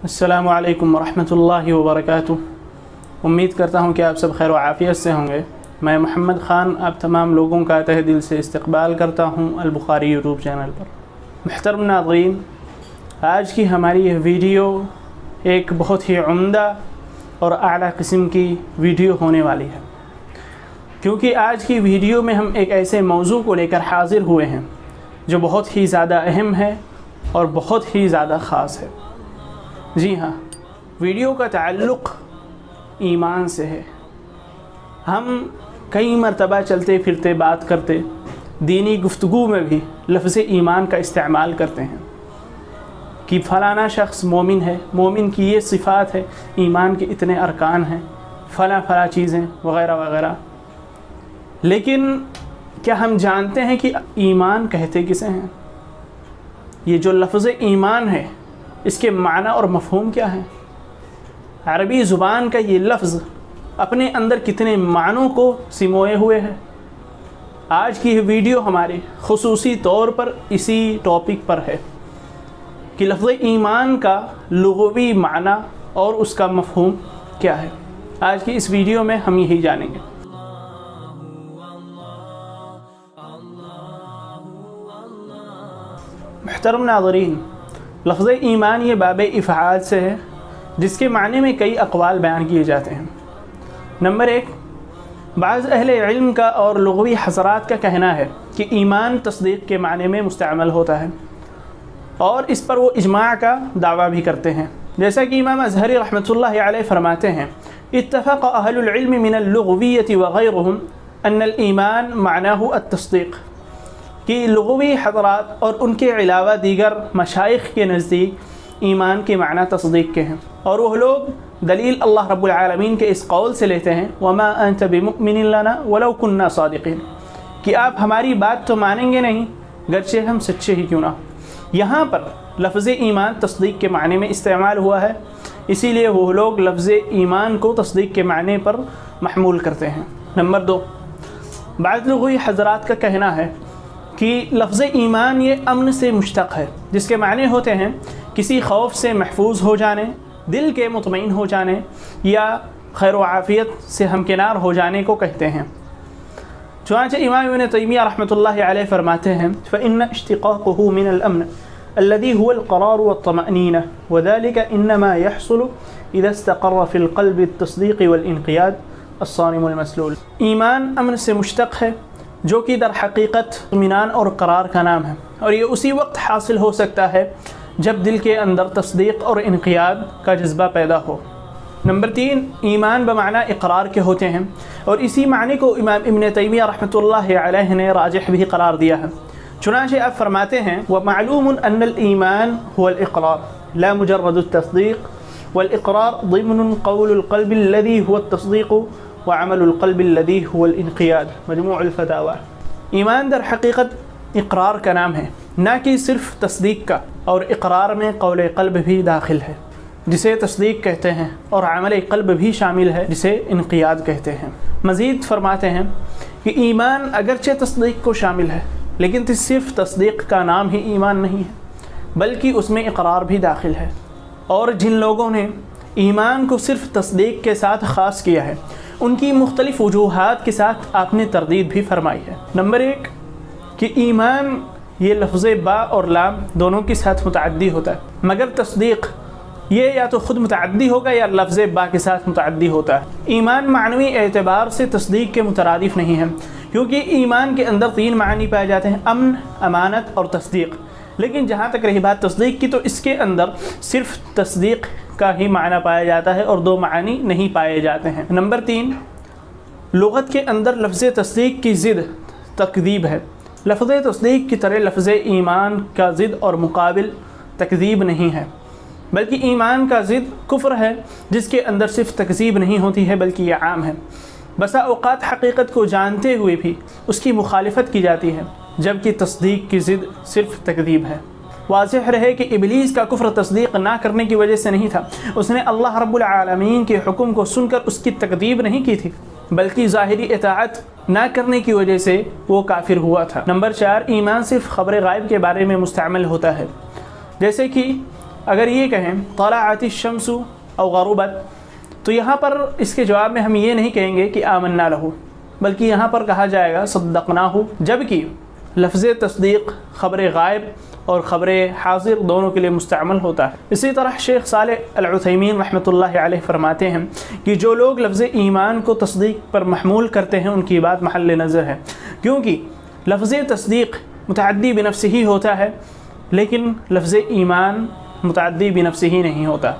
अस्सलामु अलैकुम वरहमतुल्लाहि वबरकातुह। उम्मीद करता हूँ कि आप सब खैर व आफ़ियत से होंगे। मैं मोहम्मद ख़ान आप तमाम लोगों का तहे दिल से इस्तक़बाल करता हूँ अल-बुख़ारी यूट्यूब चैनल पर। मुहतरम नाज़रीन, आज की हमारी यह वीडियो एक बहुत ही उम्दा और आला किस्म की वीडियो होने वाली है, क्योंकि आज की वीडियो में हम एक ऐसे मौजू को लेकर हाज़िर हुए हैं जो बहुत ही ज़्यादा अहम है और बहुत ही ज़्यादा ख़ास है। जी हाँ, वीडियो का ताल्लुक़ ईमान से है। हम कई मरतबा चलते फिरते बात करते दीनी गुफ्तगू में भी लफ्ज़ ईमान का इस्तेमाल करते हैं कि फ़लाना शख्स मोमिन है, मोमिन की ये सिफ़ात है, ईमान के इतने अरकान हैं, फ़ला चीज़ें वग़ैरह वग़ैरह। लेकिन क्या हम जानते हैं कि ईमान कहते किसे हैं? ये जो लफ्ज़ ईमान है, इसके माना और मफ़हूम क्या है? अरबी ज़ुबान का ये लफ्ज़ अपने अंदर कितने मानों को सिमोए हुए है। आज की वीडियो हमारी ख़ुसूसी तौर पर इसी टॉपिक पर है कि लफ्ज़ ईमान का लुग़वी माना और उसका मफ़हूम क्या है। आज की इस वीडियो में हम यही जानेंगे। मुहतरम नाज़रीन, लफ्ज़ ईमान ये बाब इफ़आल से है, जिसके माने में कई अक़वाल बयान किए जाते हैं। नंबर एक, बाज़ अहले इल्म का और लुग़वी हज़रात का कहना है कि ईमान तस्दीक़ के माने में मुस्तअमल होता है, और इस पर वो इजमा का दावा भी करते हैं। जैसा कि इमाम अज़हरी रहमतुल्लाहि अलैह फरमाते हैं, इत्तफ़क़ अहलुल इल्म मिनल लुग़विय्यति व ग़ैरुहुम अन्नल ईमान मानाहु अत-तस्दीक़, कि लुग़वी हज़रात और उनके अलावा दीगर मशाइख़ के नज़दीक ईमान के माना तस्दीक़ के हैं, और वह लोग दलील अल्लाह रब्बुल आलमीन के इस कौल से लेते हैं, वमा अंत बिमुमिनिन लना वलौ कुन्ना सादिक़ीन, कि आप हमारी बात तो मानेंगे नहीं गरचे हम सच्चे ही क्यों ना। यहाँ पर लफ्ज़ ईमान तस्दीक़ के माने में इस्तेमाल हुआ है, इसीलिए वो लोग लफ्ज़ ईमान को तस्दीक़ के माने पर महमूल करते हैं। नंबर दो, बाज़ लुग़वी हज़रात का कहना है कि लफ्ज़ ईमान ये अमन से मुश्तक़ है, जिसके माने होते हैं किसी खौफ से महफूज हो जाने, दिल के मुतमईन हो जाने, या खैर व आफ़ियत से हमकिनार हो जाने को कहते हैं। चुनांचे इमाम इब्न तैमिया रहमतुल्लाहि अलैह फरमाते हैं, फ़इन्न इश्तिक़ाक़ुहु मिनल अमन अल्लज़ी हुवल क़रार वत्तमअनीना वज़ालिका इन्नमा यहसुलु इज़ा इस्तक़र्र फ़िल क़ल्बि अत-तस्दीक़ वल इन्क़ियाद अस्सारिमुल मसलूल। ईमान अमन से मुश्तक़ है, जो कि दर हकीकत इत्मीनान और करार का नाम है, और ये उसी वक्त हासिल हो सकता है जब दिल के अंदर तस्दीक़ और इन्क़ियाद का जज्बा पैदा हो। नंबर तीन, ईमान बमाना इक़रार के होते हैं, और इसी माने को इमाम इब्न तैमिया रहमतुल्लाहि अलैह ने राजिह भी करार दिया है। चुनांचे आप फरमाते हैं, व मालूमुन अन्नल ईमान हुवल इक़रार ला मुजर्रदुत तस्दीक़ वल इक़रार ज़िम्नुन क़ौलुल क़ल्बि अल्लज़ी हुवा अत-तस्दीक़ व अमलुल क़ल्बि अल्लज़ी हुवल इन्क़ियाद मजमूउल फ़तावा। ईमान दर हकीकत इक़रार का नाम है, ना कि सिर्फ़ तस्दीक़ का, और इक़रार में क़ौल क़ल्ब भी दाखिल है, जिसे तस्दीक़ कहते हैं, और अमल क़ल्ब भी शामिल है, जिसे इन्क़ियाद कहते हैं। मज़ीद फरमाते हैं कि ईमान अगरचे तस्दीक़ को शामिल है, लेकिन सिर्फ़ तस्दीक़ का नाम ही ईमान नहीं है, बल्कि उसमें इक़रार भी दाखिल है। और जिन लोगों ने ईमान को सिर्फ़ तस्दीक़ के साथ ख़ास किया है, उनकी मुख्तलिफ़ वजूहात के साथ आपने तरदीद भी फरमाई है। नंबर एक, कि ईमान ये लफ्ज़ बा और लाम दोनों के साथ मुतअद्दी होता है, मगर तस्दीक़ ये या तो ख़ुद मुतअद्दी होगा या लफ्ज़ बा के साथ मुतअद्दी होता है। ईमान मानवी एतबार से तस्दीक़ के मुतरादिफ़ नहीं है, क्योंकि ईमान के अंदर तीन मानी पाए जाते हैं, अमन, अमानत और तस्दीक़। लेकिन जहाँ तक रही बात तस्दीक़ की, तो इसके अंदर सिर्फ़ तस्दीक़ का ही माना पाया जाता है और दो मानी नहीं पाए जाते हैं। नंबर तीन, लुग़त के अंदर लफ्ज़ तस्दीक़ की ज़िद तकज़ीब है। लफ्ज़ तस्दीक़ की तरह लफ्ज़ ईमान का ज़िद और मुकाबिल तकज़ीब नहीं है, बल्कि ईमान का ज़िद कुफ्र है, जिसके अंदर सिर्फ़ तकज़ीब नहीं होती है बल्कि यह आम है। बसा औक़ात हकीकत को जानते हुए भी उसकी मुखालिफत की जाती है, जबकि तस्दीक़ की ज़िद सिर्फ़ तकज़ीब है। वाज़ेह रहे कि इब्लीस का कुफ्र तस्दीक़ ना करने की वजह से नहीं था, उसने अल्लाह रब्बुल आलमीन के हुक्म को सुनकर उसकी तकज़ीब नहीं की थी, बल्कि ज़ाहिरी इताअत ना करने की वजह से वो काफिर हुआ था। नंबर 4, ईमान सिर्फ़ ख़बर गायब के बारे में मुस्तअमल होता है, जैसे कि اگر یہ کہیں طلعت الشمس او غربت، تو یہاں پر اس کے جواب میں ہم یہ نہیں کہیں گے کہ آمنا لہو، بلکہ یہاں پر کہا جائے گا صدقناہ، جبکہ لفظ تصدیق خبر غائب اور خبر حاضر دونوں کے لیے مستعمل ہوتا ہے۔ اسی طرح شیخ صالح العثیمین رحمۃ اللہ علیہ فرماتے ہیں کہ جو لوگ لفظ ایمان کو تصدیق پر محمول کرتے ہیں ان کی بات محل نظر ہے، کیونکہ لفظ تصدیق متعدی بنفسہ ہی ہوتا ہے، لیکن لفظ ایمان متعدی بنفسہ ہی نہیں ہوتا۔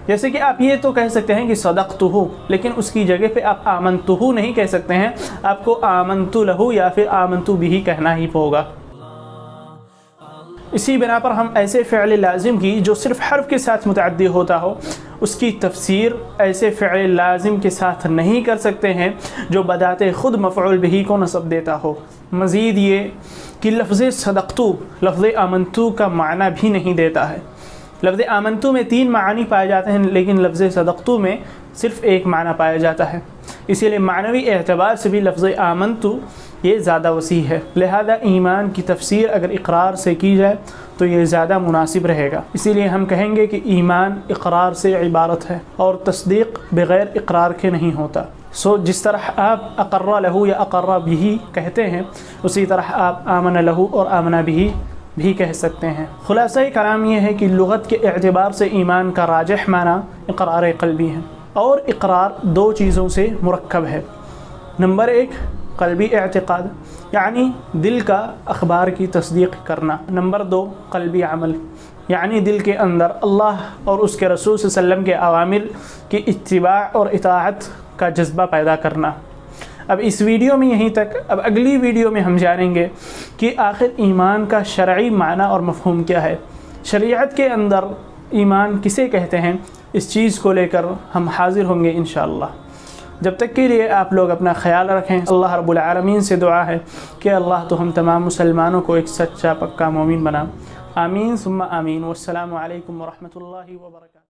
جیسے کہ آپ یہ تو کہہ سکتے ہیں کہ صدقتہ، لیکن اس کی جگہ پہ آپ آمنتہ نہیں کہہ سکتے ہیں، آپ کو آمنت لہ یا پھر آمنت بہ کہنا ہی ہوگا۔ اسی بنا پر ہم ایسے فعل لازم کی جو صرف حرف کے ساتھ متعدی ہوتا ہو، اس کی تفسیر ایسے فعل لازم کے ساتھ نہیں کر سکتے ہیں جو بذات خود مفعول بہ کو نصب دیتا ہو۔ مزید یہ کہ لفظ صدقتو لفظ آمنتو کا معنی بھی نہیں دیتا ہے۔ لفظ آمنتو میں 3 معانی پائے جاتے ہیں، لیکن لفظ صدقتو میں صرف ایک معنی پایا جاتا ہے، اسی لیے معنوی اعتبار سے بھی لفظ آمنتو یہ زیادہ وسیع ہے، لہذا ایمان کی تفسیر اگر اقرار سے کی جائے تو یہ زیادہ مناسب رہے گا۔ اسی لیے ہم کہیں گے کہ ایمان اقرار سے عبارت ہے اور تصدیق بغیر اقرار کے نہیں ہوتا۔ جس طرح آپ اقر لہو یا اقر بہ کہتے ہیں، اسی طرح آپ آمن لہو اور آمن بہ بھی کہہ سکتے ہیں۔ خلاصہ کلام یہ ہے کہ لغت کے اعتبار سے ایمان کا راجح معنی اقرار قلبی ہے، اور اقرار 2 چیزوں سے مرکب ہے۔ نمبر 1 قلبی اعتقاد، یعنی دل کا اخبار کی تصدیق کرنا۔ نمبر 2 قلبی عمل، یعنی دل کے اندر اللہ اور اس کے رسول صلی اللہ علیہ وسلم کے اوامر کی اتباع اور اطاعت کا جذبہ پیدا کرنا۔ اب اس ویڈیو میں یہیں تک، اب اگلی ویڈیو میں ہم جانیں گے کہ آخر ایمان کا شرعی معنی اور مفہوم کیا ہے، شریعت کے اندر ایمان کسے کہتے ہیں، اس چیز کو لے کر ہم حاضر ہوں گے انشاءاللہ۔ جب تک کے لیے آپ لوگ اپنا خیال رکھیں۔ اللہ رب العالمین سے دعا ہے کہ اللہ تو ہم تمام مسلمانوں کو ایک سچا پکا مومن بنا۔ آمین ثم آمین، والسلام علیکم ورحمۃ اللہ وبرکاتہ۔